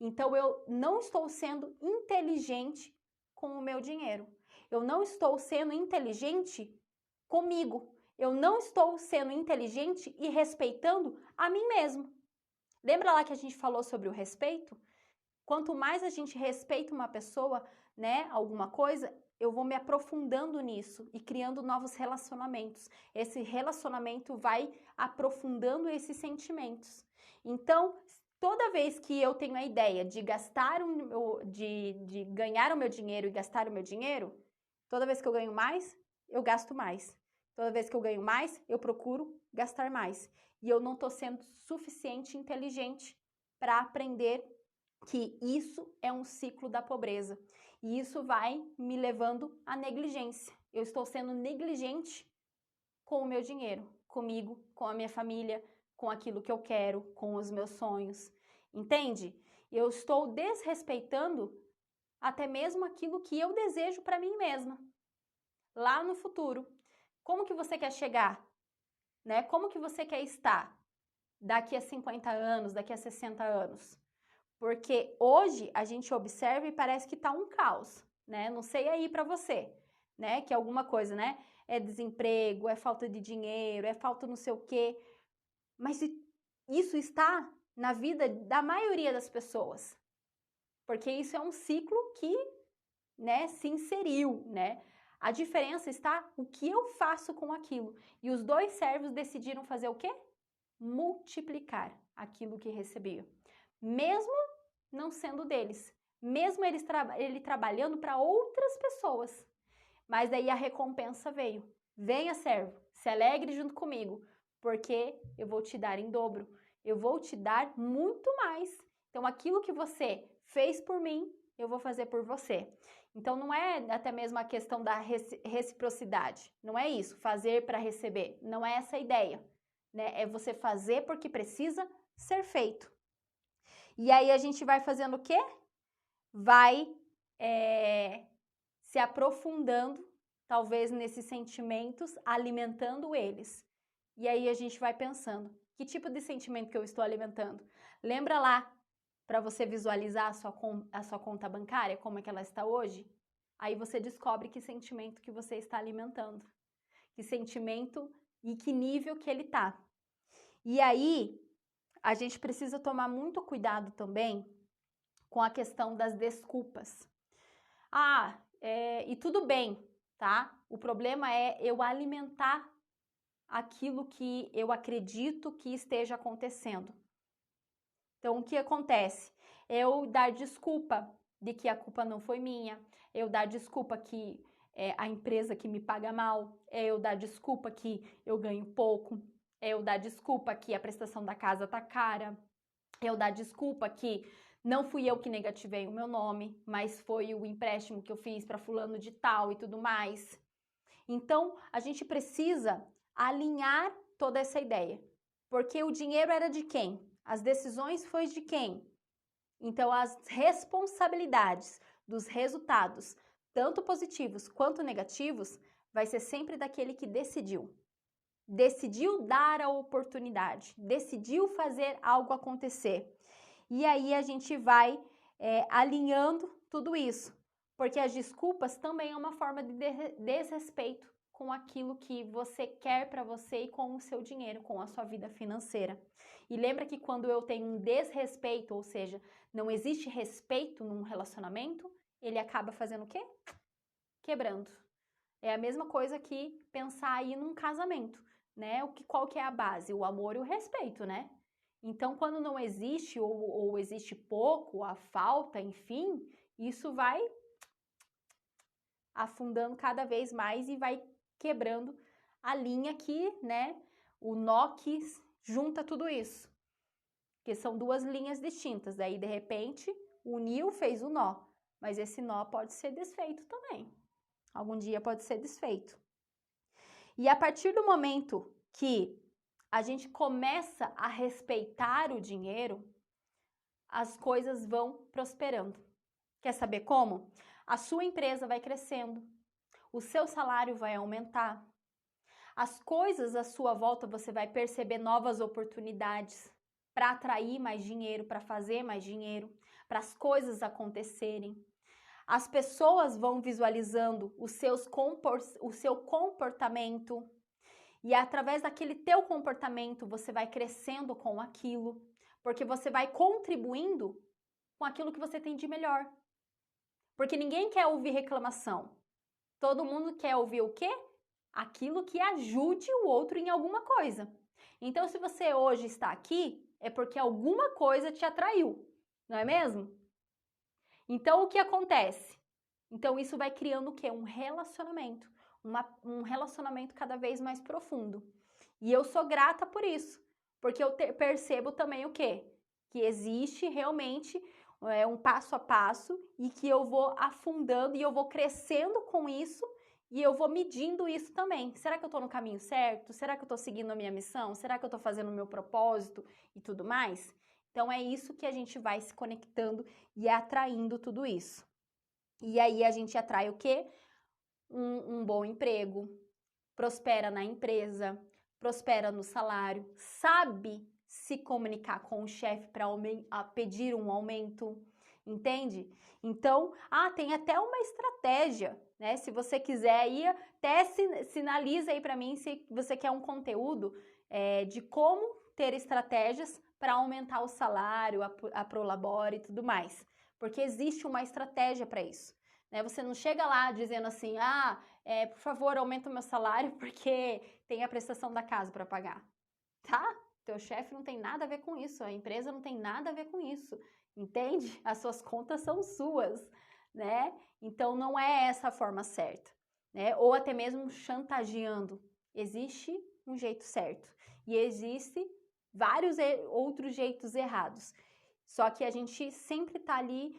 então eu não estou sendo inteligente com o meu dinheiro. Eu não estou sendo inteligente comigo. Eu não estou sendo inteligente e respeitando a mim mesmo. Lembra lá que a gente falou sobre o respeito? Quanto mais a gente respeita uma pessoa, né, alguma coisa, eu vou me aprofundando nisso e criando novos relacionamentos. Esse relacionamento vai aprofundando esses sentimentos. Então, toda vez que eu tenho a ideia de de ganhar o meu dinheiro e gastar o meu dinheiro, toda vez que eu ganho mais, eu gasto mais. Toda vez que eu ganho mais, eu procuro gastar mais. E eu não estou sendo suficiente inteligente para aprender que isso é um ciclo da pobreza. E isso vai me levando à negligência. Eu estou sendo negligente com o meu dinheiro, comigo, com a minha família, com aquilo que eu quero, com os meus sonhos. entende? Eu estou desrespeitando até mesmo aquilo que eu desejo para mim mesma, lá no futuro. Como que você quer chegar? Né? Como que você quer estar daqui a 50 anos, daqui a 60 anos? Porque hoje a gente observa e parece que tá um caos, né? Não sei aí para você, né? Que alguma coisa, né? É desemprego, é falta de dinheiro, é falta não sei o quê. Mas isso está na vida da maioria das pessoas. Porque isso é um ciclo que, né, se inseriu, né? A diferença está o que eu faço com aquilo. E os dois servos decidiram fazer o quê? Multiplicar aquilo que recebiam. Mesmo não sendo deles. Mesmo ele trabalhando para outras pessoas. Mas daí a recompensa veio. Venha, servo, se alegre junto comigo, porque eu vou te dar em dobro. Eu vou te dar muito mais. Então, aquilo que você fez por mim, eu vou fazer por você. Então, não é até mesmo a questão da reciprocidade. Não é isso, fazer para receber. Não é essa a ideia. Né? É você fazer porque precisa ser feito. E aí a gente vai fazendo o quê? Vai se aprofundando, talvez, nesses sentimentos, alimentando eles. E aí a gente vai pensando, que tipo de sentimento que eu estou alimentando? Lembra lá, para você visualizar a sua conta bancária, como é que ela está hoje? Aí você descobre que sentimento que você está alimentando. Que sentimento e que nível que ele está. E aí, a gente precisa tomar muito cuidado também com a questão das desculpas. E tudo bem, tá? O problema é eu alimentar aquilo que eu acredito que esteja acontecendo. Então, o que acontece? Eu dar desculpa de que a culpa não foi minha, eu dar desculpa que a empresa que me paga mal, eu dar desculpa que eu ganho pouco, eu dar desculpa que a prestação da casa tá cara, eu dar desculpa que não fui eu que negativei o meu nome, mas foi o empréstimo que eu fiz para fulano de tal e tudo mais. Então, a gente precisa alinhar toda essa ideia. Porque o dinheiro era de quem? As decisões foi de quem? Então, as responsabilidades dos resultados, tanto positivos quanto negativos, vai ser sempre daquele que decidiu. Decidiu dar a oportunidade, decidiu fazer algo acontecer. E aí a gente vai alinhando tudo isso, porque as desculpas também é uma forma de desrespeito com aquilo que você quer para você e com o seu dinheiro, com a sua vida financeira. E lembra que quando eu tenho um desrespeito, ou seja, não existe respeito num relacionamento, ele acaba fazendo o quê? Quebrando. É a mesma coisa que pensar aí num casamento, né? Qual que é a base? O amor e o respeito, né? Então, quando não existe ou existe pouco, a falta, enfim, isso vai afundando cada vez mais e vai quebrando a linha que, né, o nó que junta tudo isso. Que são duas linhas distintas. Daí, de repente, uniu, fez o nó. Mas esse nó pode ser desfeito também. Algum dia pode ser desfeito. E a partir do momento que a gente começa a respeitar o dinheiro, as coisas vão prosperando. Quer saber como? A sua empresa vai crescendo, o seu salário vai aumentar, as coisas à sua volta você vai perceber novas oportunidades para atrair mais dinheiro, para fazer mais dinheiro, para as coisas acontecerem. As pessoas vão visualizando o seu comportamento. E através daquele teu comportamento, você vai crescendo com aquilo, porque você vai contribuindo com aquilo que você tem de melhor. Porque ninguém quer ouvir reclamação. Todo mundo quer ouvir o quê? Aquilo que ajude o outro em alguma coisa. Então, se você hoje está aqui, é porque alguma coisa te atraiu, não é mesmo? Então, o que acontece? Então, isso vai criando o quê? Um relacionamento. Um relacionamento cada vez mais profundo. E eu sou grata por isso, porque eu percebo também o quê? Que existe realmente um passo a passo e que eu vou afundando e eu vou crescendo com isso e eu vou medindo isso também. Será que eu estou no caminho certo? Será que eu estou seguindo a minha missão? Será que eu estou fazendo o meu propósito e tudo mais? Então, é isso que a gente vai se conectando e atraindo tudo isso. E aí, a gente atrai o quê? Um bom emprego, prospera na empresa, prospera no salário, sabe se comunicar com o chefe para pedir um aumento, entende? Então, tem até uma estratégia, né? Se você quiser aí, até sinaliza aí para mim se você quer um conteúdo de como ter estratégias para aumentar o salário, a Prolabore e tudo mais. Porque existe uma estratégia para isso. Né? Você não chega lá dizendo assim, por favor, aumenta o meu salário porque tem a prestação da casa para pagar, tá? Teu chefe não tem nada a ver com isso, a empresa não tem nada a ver com isso, entende? As suas contas são suas, né? Então, não é essa a forma certa, né? Ou até mesmo chantageando. Existe um jeito certo e existe vários outros jeitos errados. Só que a gente sempre tá ali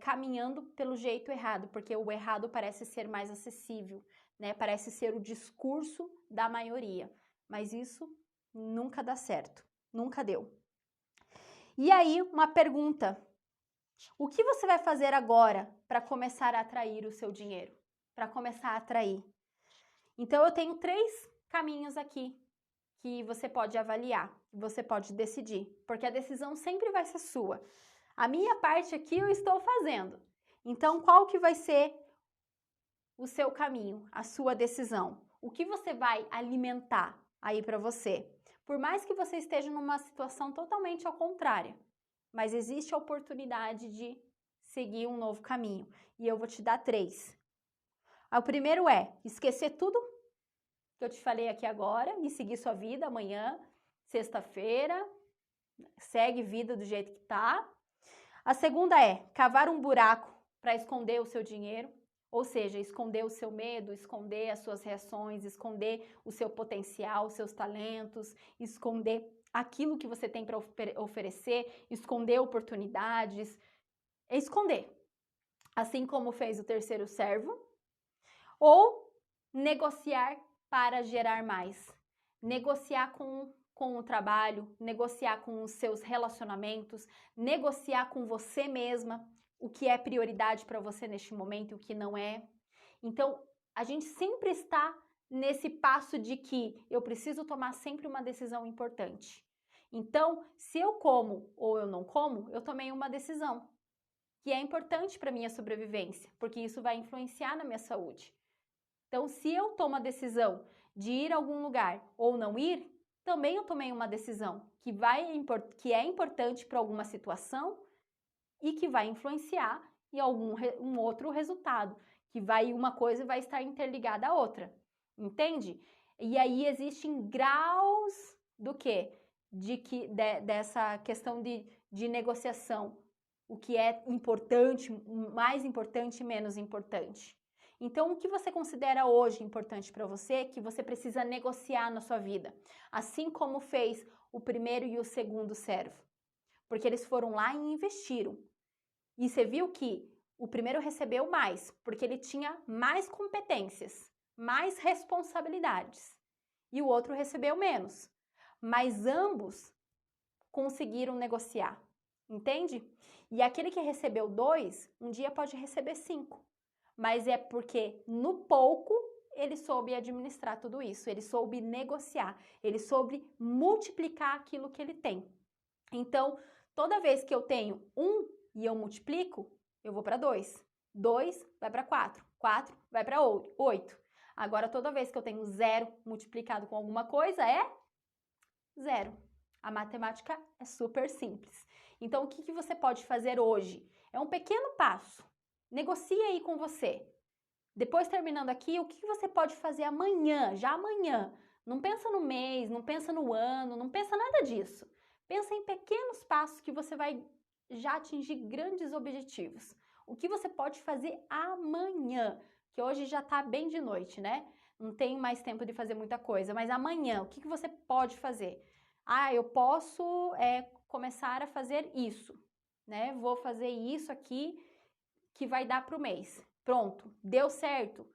caminhando pelo jeito errado, porque o errado parece ser mais acessível, né? Parece ser o discurso da maioria, mas isso nunca dá certo, nunca deu. E aí, uma pergunta: o que você vai fazer agora para começar a atrair o seu dinheiro? Para começar a atrair? Então, eu tenho 3 caminhos aqui que você pode avaliar, você pode decidir, porque a decisão sempre vai ser sua. A minha parte aqui eu estou fazendo. Então, qual que vai ser o seu caminho, a sua decisão? O que você vai alimentar aí para você? Por mais que você esteja numa situação totalmente ao contrário, mas existe a oportunidade de seguir um novo caminho. E eu vou te dar 3. O primeiro é esquecer tudo que eu te falei aqui agora e seguir sua vida amanhã, sexta-feira, segue vida do jeito que tá. A segunda é cavar um buraco para esconder o seu dinheiro, ou seja, esconder o seu medo, esconder as suas reações, esconder o seu potencial, os seus talentos, esconder aquilo que você tem para oferecer, esconder oportunidades, esconder. Assim como fez o terceiro servo, ou negociar para gerar mais. Negociar com o trabalho, negociar com os seus relacionamentos, negociar com você mesma o que é prioridade para você neste momento e o que não é. Então, a gente sempre está nesse passo de que eu preciso tomar sempre uma decisão importante. Então, se eu como ou eu não como, eu tomei uma decisão que é importante para minha sobrevivência, porque isso vai influenciar na minha saúde. Então, se eu tomo a decisão de ir a algum lugar ou não ir, também eu tomei uma decisão que é importante para alguma situação e que vai influenciar em um outro resultado, que uma coisa vai estar interligada à outra, entende? E aí existem graus do quê? Dessa questão de negociação, o que é importante, mais importante e menos importante. Então, o que você considera hoje importante para você, que você precisa negociar na sua vida? Assim como fez o primeiro e o segundo servo. Porque eles foram lá e investiram. E você viu que o primeiro recebeu mais, porque ele tinha mais competências, mais responsabilidades. E o outro recebeu menos. Mas ambos conseguiram negociar. Entende? E aquele que recebeu 2, um dia pode receber 5. Mas é porque no pouco ele soube administrar tudo isso, ele soube negociar, ele soube multiplicar aquilo que ele tem. Então, toda vez que eu tenho 1 e eu multiplico, eu vou para 2. 2 vai para 4. 4 vai para 8. Agora, toda vez que eu tenho 0 multiplicado com alguma coisa, é 0. A matemática é super simples. Então, o que você pode fazer hoje? É um pequeno passo. Negocie aí com você. Depois, terminando aqui, o que você pode fazer amanhã, já amanhã? Não pensa no mês, não pensa no ano, não pensa nada disso. Pensa em pequenos passos que você vai já atingir grandes objetivos. O que você pode fazer amanhã? Que hoje já tá bem de noite, né? Não tem mais tempo de fazer muita coisa, mas amanhã, o que você pode fazer? Eu posso começar a fazer isso, né? Vou fazer isso aqui que vai dar para o mês. Pronto, deu certo,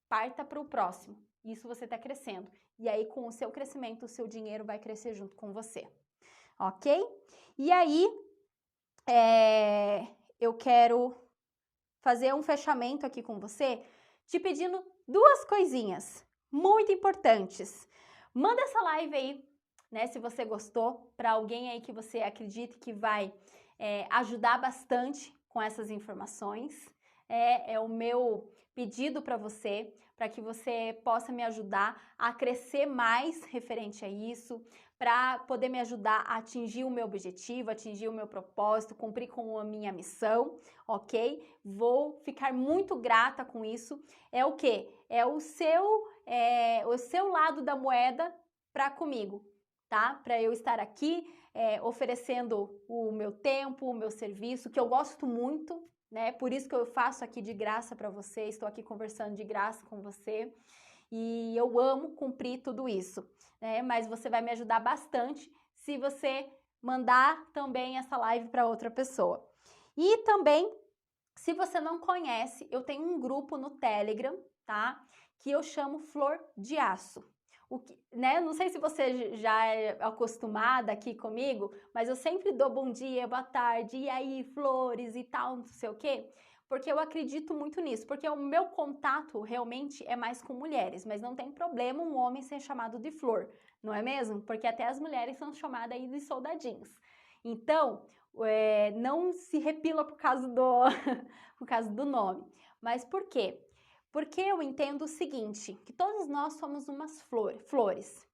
parta para o próximo. Isso você está crescendo. E aí, com o seu crescimento, o seu dinheiro vai crescer junto com você. Ok? E aí, eu quero fazer um fechamento aqui com você, te pedindo duas coisinhas muito importantes. Manda essa live aí, né, se você gostou, para alguém aí que você acredita que vai ajudar bastante com essas informações. É o meu pedido para que você possa me ajudar a crescer mais referente a isso, para poder me ajudar a atingir o meu objetivo, atingir o meu propósito, cumprir com a minha missão, ok? Vou ficar muito grata com isso. É o quê? É o seu lado da moeda para comigo, tá? Para eu estar aqui oferecendo o meu tempo, o meu serviço, que eu gosto muito, né? Por isso que eu faço aqui de graça para você, estou aqui conversando de graça com você. E eu amo cumprir tudo isso, né? Mas você vai me ajudar bastante se você mandar também essa live para outra pessoa. E também, se você não conhece, eu tenho um grupo no Telegram, tá? Que eu chamo Flor de Aço. Né? Não sei se você já é acostumada aqui comigo, mas eu sempre dou bom dia, boa tarde, e aí, flores e tal, não sei o quê. Porque eu acredito muito nisso, porque o meu contato realmente é mais com mulheres, mas não tem problema um homem ser chamado de flor, não é mesmo? Porque até as mulheres são chamadas aí de soldadinhos. Então, não se repila por causa por causa do nome. Mas por quê? Porque eu entendo o seguinte, que todos nós somos umas flores.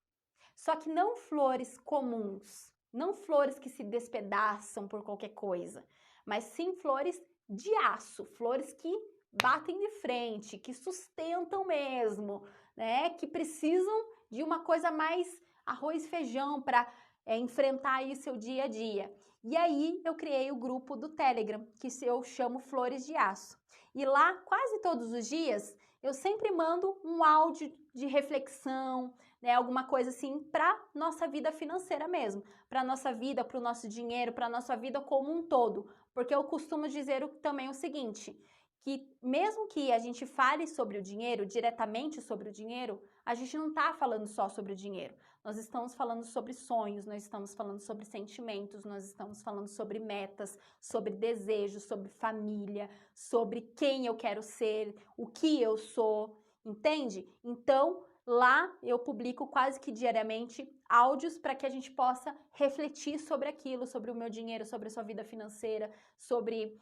Só que não flores comuns, não flores que se despedaçam por qualquer coisa, mas sim flores de aço, flores que batem de frente, que sustentam mesmo, né? Que precisam de uma coisa mais arroz e feijão para enfrentar aí seu dia a dia. E aí eu criei o grupo do Telegram, que eu chamo Flores de Aço. E lá, quase todos os dias, eu sempre mando um áudio de reflexão, né, alguma coisa assim para nossa vida financeira mesmo, para nossa vida, para o nosso dinheiro, para nossa vida como um todo. Porque eu costumo dizer também o seguinte, que mesmo que a gente fale sobre o dinheiro, diretamente sobre o dinheiro, a gente não está falando só sobre o dinheiro. Nós estamos falando sobre sonhos, nós estamos falando sobre sentimentos, nós estamos falando sobre metas, sobre desejos, sobre família, sobre quem eu quero ser, o que eu sou, entende? Então, lá eu publico quase que diariamente áudios para que a gente possa refletir sobre aquilo, sobre o meu dinheiro, sobre a sua vida financeira, sobre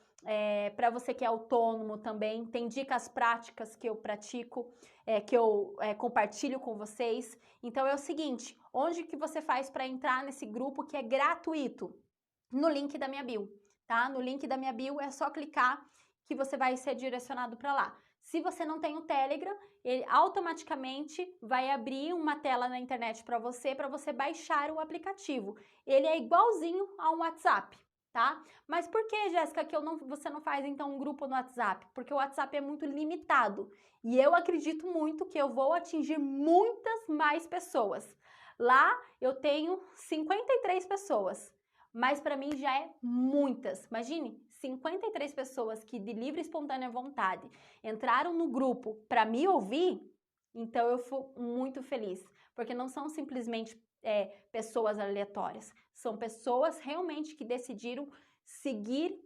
para você que é autônomo também, tem dicas práticas que eu pratico, que eu compartilho com vocês. Então é o seguinte, onde que você faz para entrar nesse grupo que é gratuito? No link da minha bio, tá? No link da minha bio é só clicar que você vai ser direcionado para lá. Se você não tem o Telegram, ele automaticamente vai abrir uma tela na internet para você baixar o aplicativo. Ele é igualzinho a um WhatsApp, tá? Mas por que, Jéssica, que você não faz então um grupo no WhatsApp? Porque o WhatsApp é muito limitado e eu acredito muito que eu vou atingir muitas mais pessoas. Lá eu tenho 53 pessoas, mas para mim já é muitas. Imagine, 53 pessoas que de livre e espontânea vontade entraram no grupo para me ouvir, então eu fui muito feliz, porque não são simplesmente pessoas aleatórias, são pessoas realmente que decidiram seguir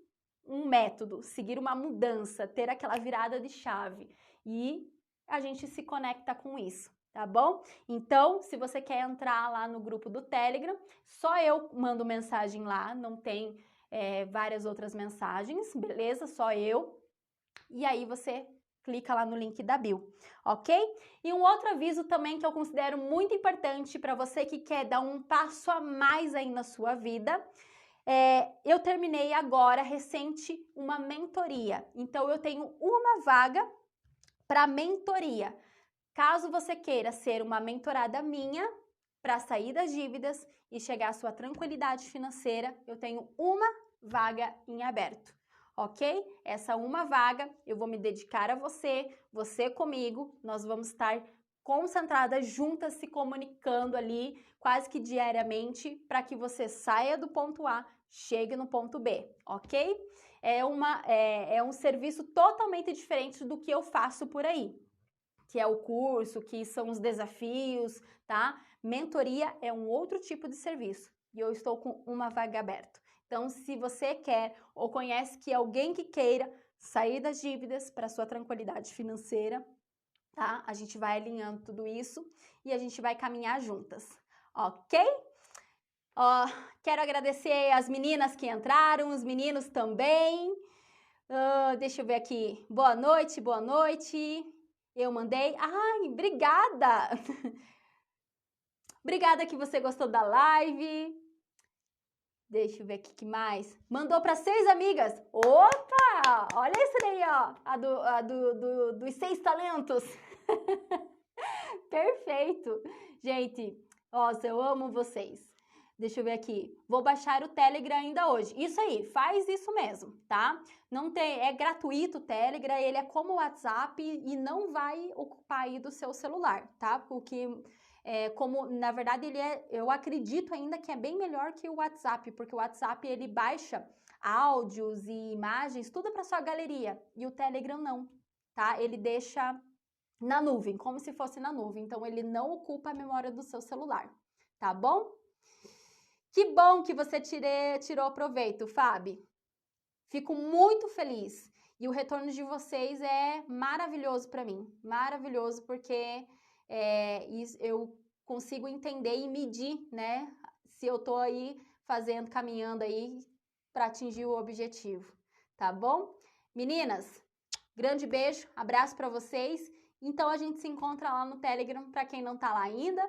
um método, seguir uma mudança, ter aquela virada de chave e a gente se conecta com isso. Tá bom? Então, se você quer entrar lá no grupo do Telegram, só eu mando mensagem lá, não tem várias outras mensagens, beleza? Só eu. E aí você clica lá no link da bio, ok? E um outro aviso também que eu considero muito importante para você que quer dar um passo a mais aí na sua vida, eu terminei agora, recente, uma mentoria. Então, eu tenho uma vaga para mentoria. Caso você queira ser uma mentorada minha para sair das dívidas e chegar à sua tranquilidade financeira, eu tenho uma vaga em aberto, ok? Essa uma vaga eu vou me dedicar a você comigo, nós vamos estar concentradas juntas, se comunicando ali quase que diariamente para que você saia do ponto A, chegue no ponto B, ok? É um serviço totalmente diferente do que eu faço por aí, que é o curso, que são os desafios, tá? Mentoria é um outro tipo de serviço e eu estou com uma vaga aberta. Então, se você quer ou conhece que alguém que queira sair das dívidas para sua tranquilidade financeira, tá? A gente vai alinhando tudo isso e a gente vai caminhar juntas, ok? Ó, quero agradecer as meninas que entraram, os meninos também. Deixa eu ver aqui. Boa noite, boa noite. Eu mandei. Ai, obrigada! Obrigada que você gostou da live. Deixa eu ver aqui que mais. Mandou para 6 amigas. Opa! Olha isso daí, ó. Dos 6 talentos. Perfeito. Gente, nossa, eu amo vocês. Deixa eu ver aqui. Vou baixar o Telegram ainda hoje. Isso aí, faz isso mesmo, tá? Não tem, é gratuito o Telegram, ele é como o WhatsApp e não vai ocupar aí do seu celular, tá? Porque como na verdade eu acredito ainda que é bem melhor que o WhatsApp, porque o WhatsApp ele baixa áudios e imagens, tudo para sua galeria, e o Telegram não, tá? Ele deixa na nuvem, como se fosse na nuvem, então ele não ocupa a memória do seu celular, tá bom? Que bom que você tirou proveito, Fábio. Fico muito feliz. E o retorno de vocês é maravilhoso para mim. Maravilhoso, porque eu consigo entender e medir, né? Se eu tô aí caminhando aí para atingir o objetivo. Tá bom? Meninas, grande beijo, abraço para vocês. Então a gente se encontra lá no Telegram, para quem não tá lá ainda.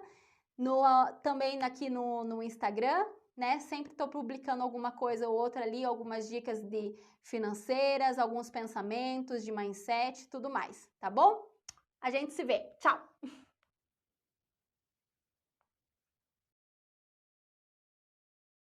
Também aqui no Instagram, né? Sempre estou publicando alguma coisa ou outra ali, algumas dicas de financeiras, alguns pensamentos de mindset, tudo mais, tá bom? A gente se vê. Tchau!